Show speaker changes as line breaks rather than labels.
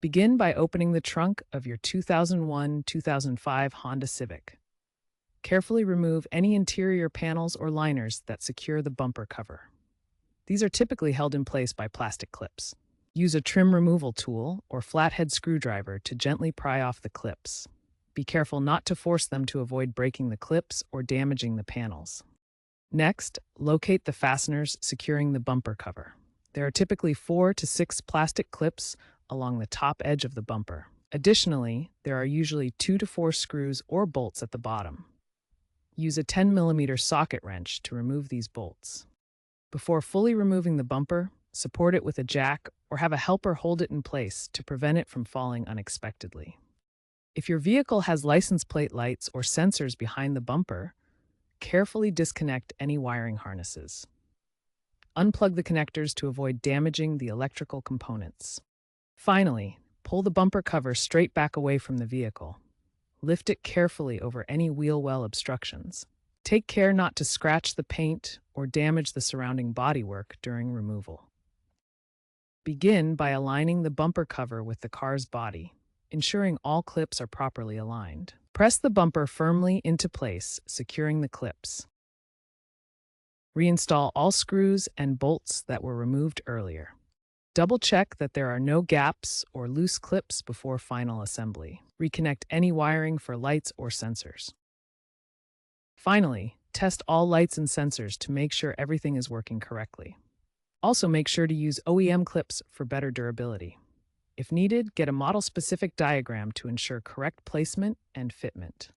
Begin by opening the trunk of your 2001-2005 Honda Civic. Carefully remove any interior panels or liners that secure the bumper cover. These are typically held in place by plastic clips. Use a trim removal tool or flathead screwdriver to gently pry off the clips. Be careful not to force them to avoid breaking the clips or damaging the panels. Next, locate the fasteners securing the bumper cover. There are typically 4 to 6 plastic clips along the top edge of the bumper. Additionally, there are usually 2 to 4 screws or bolts at the bottom. Use a 10mm socket wrench to remove these bolts. Before fully removing the bumper, support it with a jack or have a helper hold it in place to prevent it from falling unexpectedly. If your vehicle has license plate lights or sensors behind the bumper, carefully disconnect any wiring harnesses. Unplug the connectors to avoid damaging the electrical components. Finally, pull the bumper cover straight back away from the vehicle. Lift it carefully over any wheel well obstructions. Take care not to scratch the paint or damage the surrounding bodywork during removal. Begin by aligning the bumper cover with the car's body, ensuring all clips are properly aligned. Press the bumper firmly into place, securing the clips. Reinstall all screws and bolts that were removed earlier. Double-check that there are no gaps or loose clips before final assembly. Reconnect any wiring for lights or sensors. Finally, test all lights and sensors to make sure everything is working correctly. Also, make sure to use OEM clips for better durability. If needed, get a model-specific diagram to ensure correct placement and fitment.